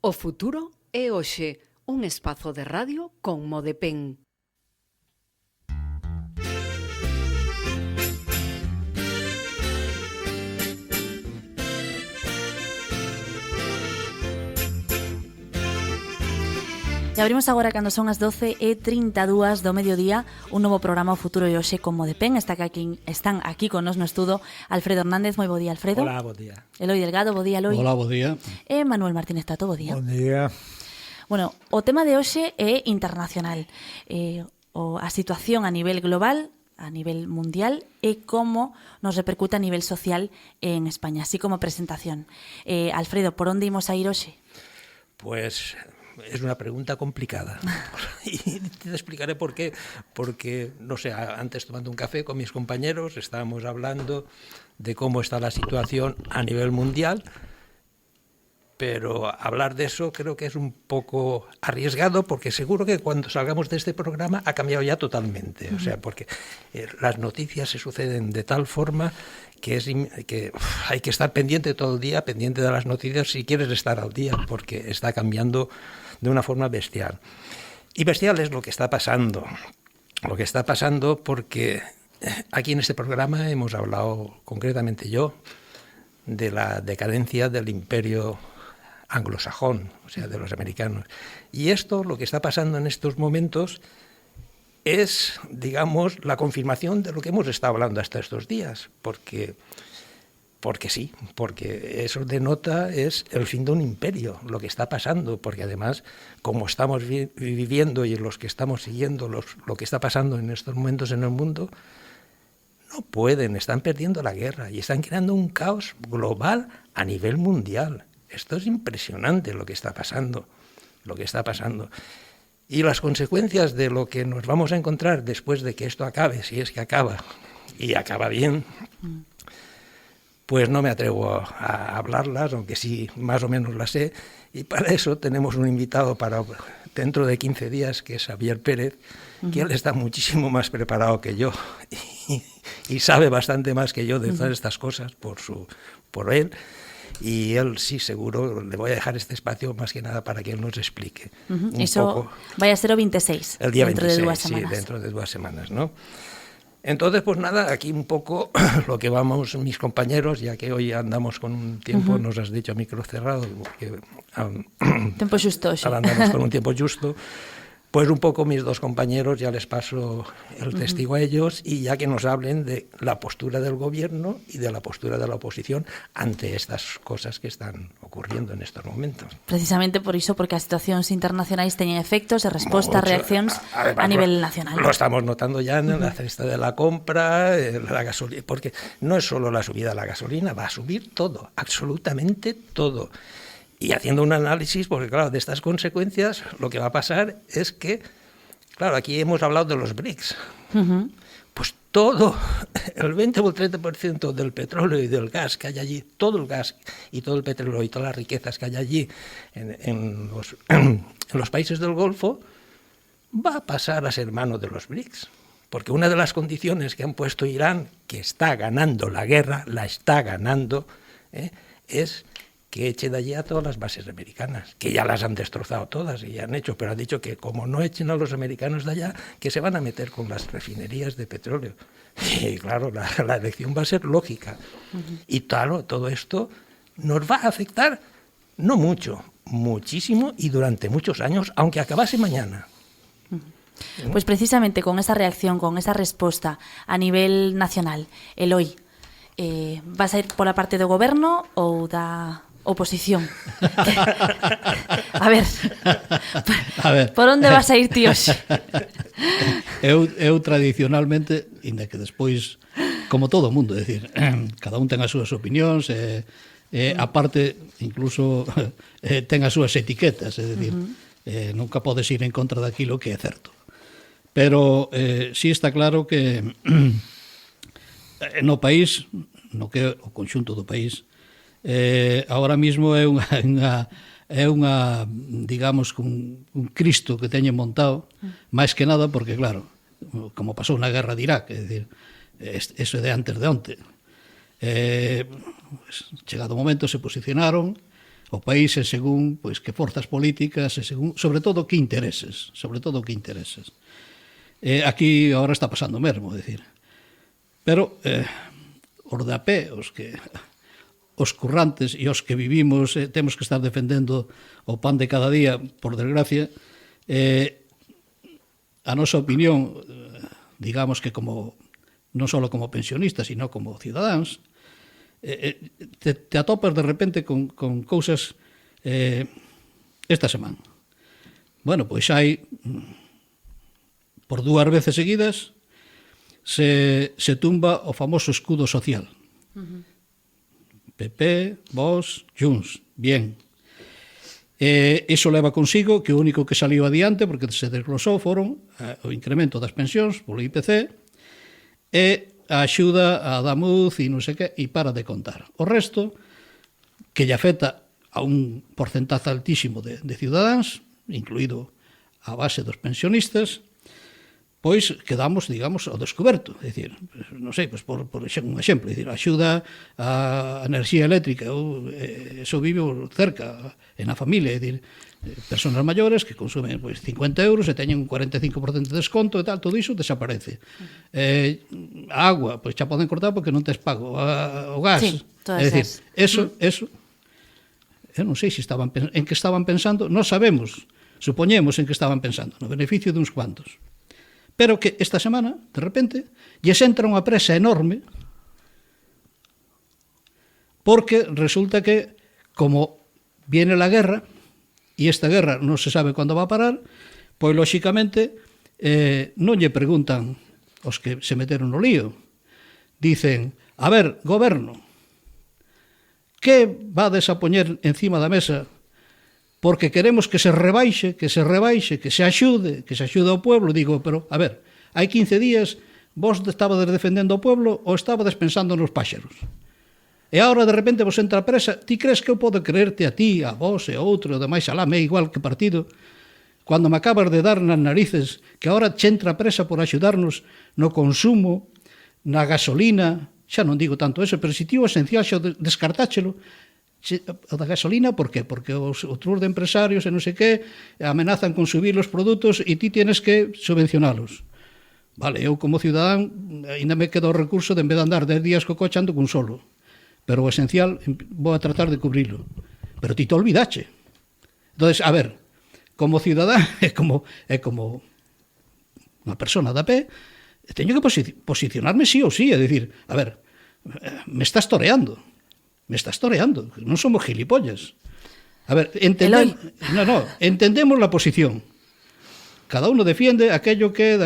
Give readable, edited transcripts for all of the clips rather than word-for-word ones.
O futuro é hoxe, un espazo de radio con Modepen. E abrimos agora cando son as 12:32 do mediodía un novo programa O Futuro e Hoxe con Modepen. Están aquí con nos no estudo Alfredo Hernández. Moi bo día, Alfredo. Hola, bo día. Eloi Delgado, bo día, Eloi. Hola, bo día. E Manuel Martínez Tato, bo día. Bon día. Bueno, o tema de hoxe é internacional. A situación a nivel global, a nivel mundial, e como nos repercute a nivel social en España, así como presentación. Alfredo, por onde imos a ir hoxe? Pues es una pregunta complicada y te explicaré por qué. Porque, no sé, antes tomando un café con mis compañeros estábamos hablando de cómo está la situación a nivel mundial, pero hablar de eso creo que es un poco arriesgado, porque seguro que cuando salgamos de este programa ha cambiado ya totalmente. O sea, porque las noticias se suceden de tal forma que hay que estar pendiente todo el día, pendiente de las noticias si quieres estar al día, porque está cambiando de una forma bestial. Y bestial es lo que está pasando. Lo que está pasando porque aquí en este programa hemos hablado, concretamente yo, de la decadencia del imperio anglosajón, o sea, de los americanos. Y esto, lo que está pasando en estos momentos, es, digamos, la confirmación de lo que hemos estado hablando hasta estos días, porque sí, porque eso denota es el fin de un imperio, lo que está pasando, porque además, como estamos viviendo y los que estamos siguiendo lo que está pasando en estos momentos en el mundo, no pueden, están perdiendo la guerra y están creando un caos global a nivel mundial. Esto es impresionante lo que está pasando, Y las consecuencias de lo que nos vamos a encontrar después de que esto acabe, si es que acaba, y acaba bien, pues no me atrevo a hablarlas, aunque sí más o menos las sé, y para eso tenemos un invitado para dentro de 15 días, que es Javier Pérez, que él está muchísimo más preparado que yo y sabe bastante más que yo de todas estas cosas por él. Y él sí, seguro, le voy a dejar este espacio más que nada para que él nos explique Iso vai a ser o 26, el día dentro 26, de 2 semanas. Sí, dentro de 2 semanas, ¿no? Entonces, pues nada, aquí un poco lo que vamos mis compañeros, ya que hoy andamos con un tiempo, nos has dicho a micro cerrado, que tempo xusto, sí. ahora andamos con un tiempo justo. Pues un poco mis dos compañeros, ya les paso el testigo a ellos, y ya que nos hablen de la postura del gobierno y de la postura de la oposición ante estas cosas que están ocurriendo en estos momentos. Precisamente por iso, porque as situacións internacionais teñen efectos e resposta, reaccións a nivel nacional. Lo estamos notando ya en la cesta de la compra, la gasolina, porque no es solo la subida de la gasolina, va a subir todo, absolutamente todo. Y haciendo un análisis, porque claro, de estas consecuencias lo que va a pasar es que, claro, aquí hemos hablado de los BRICS, pues todo, el 20 o el 30% del petróleo y del gas que hay allí, todo el gas y todo el petróleo y todas las riquezas que hay allí en los países del Golfo, va a pasar a ser mano de los BRICS. Porque una de las condiciones que han puesto Irán, que está ganando la guerra, la está ganando, es que eche de allí a todas las bases americanas, que ya las han destrozado todas y ya han hecho, pero han dicho que como no echen a los americanos de allá, que se van a meter con las refinerías de petróleo. Y claro, la elección va a ser lógica. Y claro, todo esto nos va a afectar, no mucho, muchísimo y durante muchos años, aunque acabase mañana. Pues precisamente con esa reacción, con esa resposta a nivel nacional, Eloi, vas a ir pola parte do goberno ou da oposición? A ver, por onde vas a ir ti hoxe? Eu tradicionalmente, inda que despois, como todo o mundo, é dicir, cada un ten as súas opinións, a parte, incluso, ten as súas etiquetas, é dicir, nunca podes ir en contra daquilo que é certo. Pero sí está claro que no país, no que é o conxunto do país, agora mismo é unha digamos, un Cristo que teñen montado, máis que nada porque, claro, como pasou na guerra de Irak, é dicir, eso é de antes de onte. Chegado o momento se posicionaron, o país é según pois que forzas políticas, é según, sobre todo que intereses, aquí agora está pasando o mesmo, decir. Pero os de a pé, os currantes e os que vivimos, temos que estar defendendo o pan de cada día, por desgracia, a nosa opinión, digamos que como non só como pensionistas, sino como cidadáns, te atopas de repente con cousas esta semana. Bueno, pois hai por 2 veces seguidas se tumba o famoso escudo social. PP, Vox, Junts, bien. Iso leva consigo que o único que saliu adiante, porque se desglosou, foron o incremento das pensións polo IPC e a axuda a Damuz e non sei que, e para de contar. O resto, que lle afecta a un porcentaje altísimo de cidadáns, incluído a base dos pensionistas, pois quedamos, digamos, ao descoberto. É dicir, non sei, pois por un exemplo, é dicir, axuda a enerxía eléctrica, eso vivo cerca, na familia, é dicir, personas maiores que consumen pois 50 euros e teñen un 45% de desconto e tal, todo iso desaparece. A agua, pois xa poden cortar porque non tes pago. O gas, sí, é dicir, eso, eu non sei se en que estaban pensando, non sabemos, supoñemos en que estaban pensando, no beneficio duns cuantos. Pero que esta semana, de repente, lles entra unha presa enorme porque resulta que, como viene la guerra, e esta guerra non se sabe cando va a parar, pois, lóxicamente, non lle preguntan os que se meteron no lío. Dicen, a ver, goberno, que vades a poñer encima da mesa porque queremos que se rebaixe, que se axude ao pueblo? Digo, pero, a ver, hai 15 días vos estabades defendendo ao pueblo ou estabades pensando nos páxaros? E agora de repente vos entra a presa, ti crees que eu podo creerte a ti, a vos e a outro, e demais alá, me igual que partido, cando me acabas de dar nas narices que agora che entra a presa por axudarnos no consumo, na gasolina, xa non digo tanto eso, pero se ti o esencial xa descartáchelo, o da gasolina, por qué? Porque os outros de empresarios e non sei que amenazan con subir os produtos e ti tienes que subvencionalos. Vale, eu como ciudadán ainda me queda o recurso de en vez de andar 10 días co coche ando cun solo. Pero o esencial vou a tratar de cubrirlo. Pero ti te olvidache. Entonces, a ver, como ciudadán é como unha persona da pé, teño que posicionarme sí ou sí, é dicir, a ver, me estás toreando, non somos gilipollas. A ver, entendemos la posición. Cada uno defiende aquello que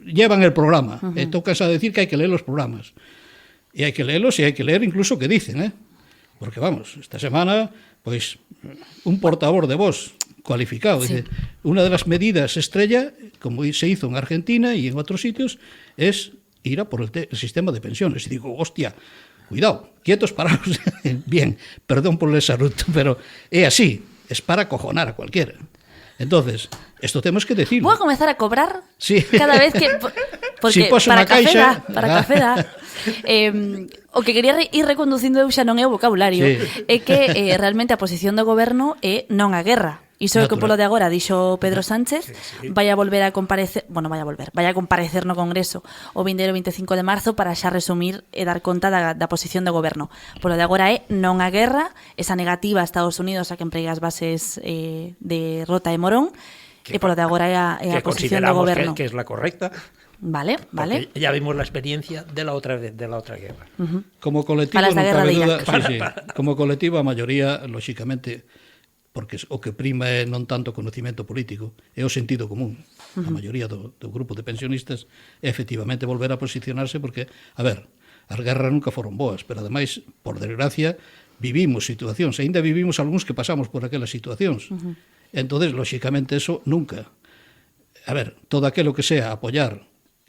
llevan el programa. E tocas a decir que hai que leer los programas. E hai que leerlos e hai que leer incluso o que dicen, porque vamos, esta semana, pois, un portavoz de voz cualificado, sí. Dice, una de las medidas estrella, como se hizo en Argentina y en otros sitios, es ir a por el sistema de pensiones. Y digo, hostia, cuidado, quietos, parados. Bien, perdón por el exabrupto, pero é así, es para acojonar a cualquiera. Entonces, esto tenemos que decir. Voy a comenzar a cobrar sí. Cada vez que... Porque si para café da. O que quería ir reconducindo eu xa non é o vocabulario, sí. É que realmente a posición do goberno é non a guerra. Iso é que polo de agora dixo Pedro Sánchez, vai a volver a comparecer, vai a comparecer no Congreso o 20 e 25 de marzo para xa resumir e dar conta da posición do goberno. Polo de agora é non a guerra, esa negativa a Estados Unidos a que empregue as bases de Rota e Morón, e polo de agora é a posición do goberno. Que es la correcta. Vale. Ya vimos la experiencia de la otra guerra. Como colectivo, non cabe duda, como colectivo a maioría, lóxicamente, porque o que prima é non tanto conocimiento político, é o sentido común. A maioría do grupo de pensionistas é efectivamente volver a posicionarse porque, a ver, as guerras nunca foron boas, pero ademais, por desgracia, vivimos situacións, ainda vivimos algúns que pasamos por aquelas situacións. Entonces, lóxicamente, eso nunca. A ver, todo aquilo que sea apoiar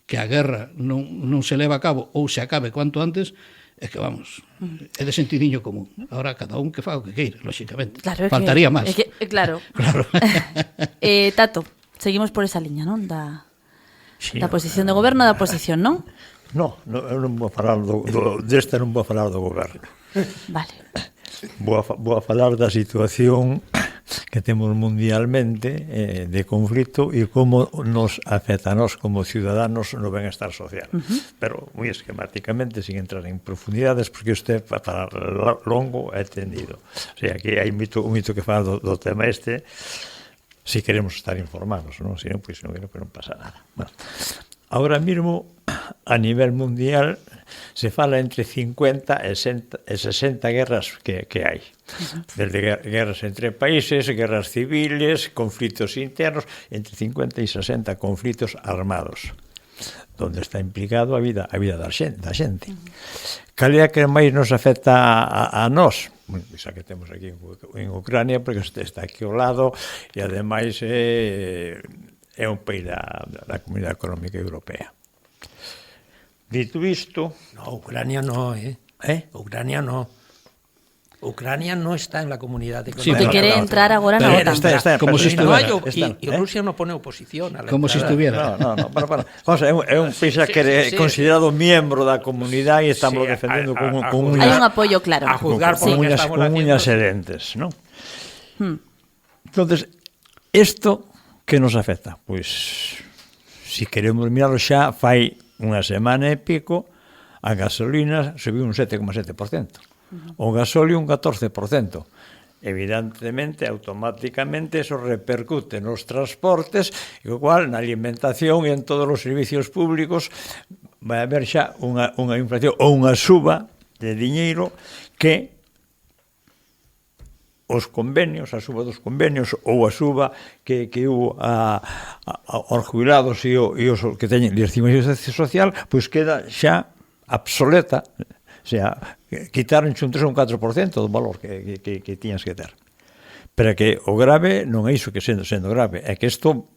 que a guerra non se leva a cabo ou se acabe cuanto antes, é que, vamos, é de sentidiño común. Ahora, cada un que faga o que queira, lóxicamente. Claro, faltaría máis. Claro. Tato, seguimos por esa liña, non? Da posición do goberno, da oposición, non? Non vou falar desta non vou falar do goberno. Vale. Vou a falar da situación que temos mundialmente de conflito e como nos afecta a nós como ciudadanos no benestar social. Pero moi esquemáticamente, sin entrar en profundidades, porque usted para longo é tendido. O sea, que hai un mito que fala do tema este, si queremos estar informados, non? Si non, pois non pasa nada. Bueno, ahora mesmo, a nivel mundial, se fala entre 50 e 60 guerras que hai. Desde guerras entre países, guerras civiles, conflitos internos, entre 50 e 60 conflitos armados, donde está implicado a vida da xente. Cal é a que máis nos afecta a nós? Xa que temos aquí en Ucrania, porque está aquí ao lado, e ademais é un país da Comunidade Económica Europea. Dito isto... No, Ucrania no, Ucrania no. Ucrania no está en la comunidad económica. Sí, que quiere entrar agora na OTAN. Está, como si estuviera. Y Rusia no pone oposición a la Como si estuviera. No. Vamos, é un país que é considerado miembro da comunidade e estamos defendendo con Hai un apoio claro. A juzgar por lo que estamos con uñas e haciendo. dentes, non? Entonces, isto que nos afecta? Pois, si queremos mirarlo xa, fai unha semana e pico, a gasolina subiu un 7,7%. O gasóleo un 14%. Evidentemente, automáticamente, eso repercute nos transportes, e o cual, na alimentación e en todos os servicios públicos, vai haber xa unha inflación ou unha suba de diñeiro que os convenios, a suba dos convenios ou a suba que hubo aos jubilados e os que teñen legitimación social, pois queda xa obsoleta. O sea, quitaron un 3 ou un 4% do valor que tiñas que ter. Pero que o grave non é iso que sendo grave, é que isto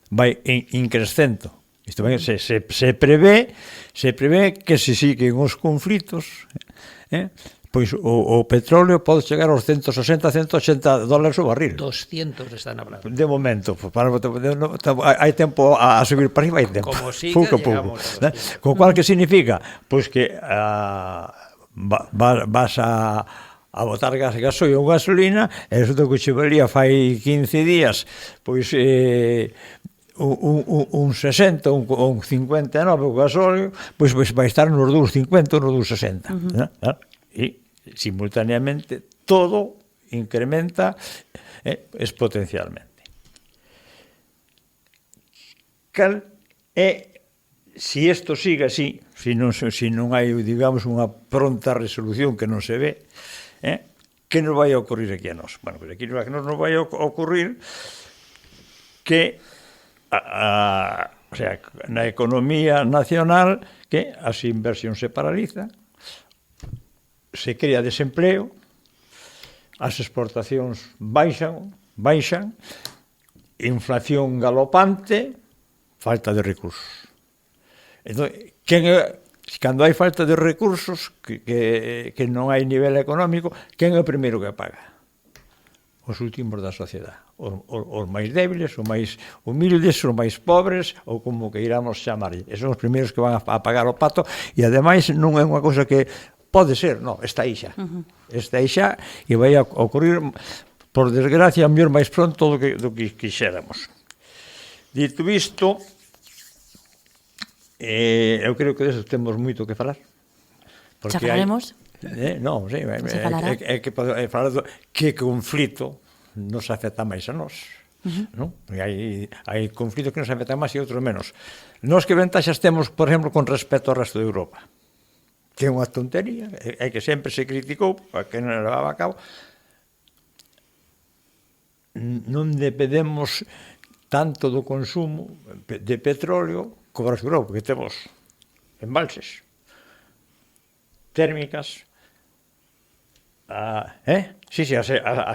vai increscendo. Isto vai, se prevé que se siguen os conflitos, pois o petróleo pode chegar aos 160, $180 o barril. 200 están hablando. De momento, hai tempo a subir para arriba, hai tempo. Como siga, llegamos a 200. Con cual que significa? Pois que vas a botar gasoil ou gasolina, e iso que che valía fai 15 días, pois un 60, un 59 o gasolio, pois vai estar nos 2,50 ou nos 2,60. E simultaneamente todo incrementa exponencialmente. Cal é, se isto sigue así, se non hai, digamos, unha pronta resolución que non se ve, que nos vai a ocurrir aquí a nós? Bueno, pues aquí nos vai a ocurrir que o sea, na economía nacional, que as inversións se paralizan, se crea desempleo, as exportacións baixan, inflación galopante, falta de recursos. Entón, cando hai falta de recursos, que non hai nivel económico, quen é o primeiro que paga? Os últimos da sociedade. Os máis débiles, os máis humildes, os máis pobres, ou como que iramos chamarlle. Esos son os primeiros que van a pagar o pato, e ademais non é unha cousa que pode ser, non, está aí xa. Está aí xa e vai a ocurrir, por desgracia, a mellor máis pronto do que quixéramos. Dito isto, eu creo que deso temos moito que falar. Xa falaremos. Non, sí, é que falar do que conflito nos afecta máis a nós. Non? Hai conflitos que nos afectan máis e outros menos. Nós que ventaxas temos, por exemplo, con respecto ao resto de Europa? Que é unha tontería, é que sempre se criticou, a que non levaba a cabo. Non dependemos tanto do consumo de petróleo como de Europa, porque temos embalses térmicas, as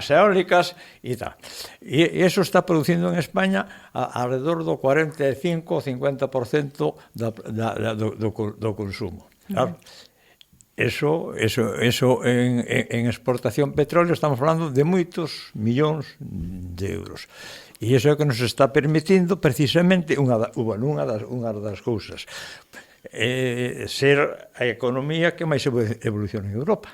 eólicas e tal. E eso está producindo en España alrededor do 45 ou 50% do consumo. Claro. Eso en exportación petróleo estamos falando de moitos millóns de euros. E iso é o que nos está permitindo precisamente unha das cousas ser a economía que máis evoluciona en Europa.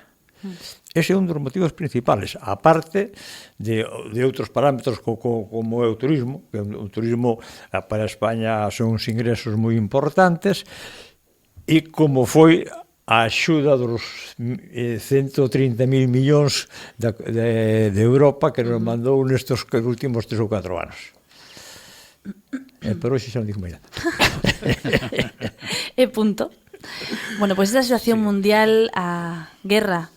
Ese é un dos motivos principales, aparte de outros parámetros como é o turismo, que o turismo para España son uns ingresos moi importantes, e como foi a axuda dos 130.000 millóns de Europa que nos mandou nestes últimos 3 ou 4 anos. Pero hoxe xa non digo máis nada. E punto. Bueno, pois esa situación mundial, a guerra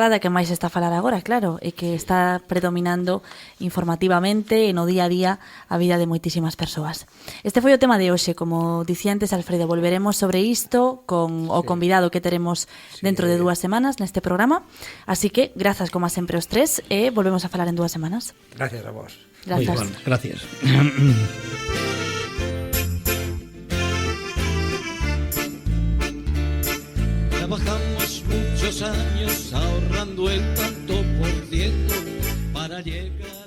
da que máis se está a falar agora, claro, e que está predominando informativamente e no día a día a vida de moitísimas persoas. Este foi o tema de hoxe, como dicía antes Alfredo, volveremos sobre isto con o convidado que teremos dentro de 2 semanas neste programa, así que grazas como a sempre os tres e volvemos a falar en 2 semanas. Gracias a vos. Grazas. Muy bien, gracias. Trabajamos muchos años ahorrando el tanto por ciento para llegar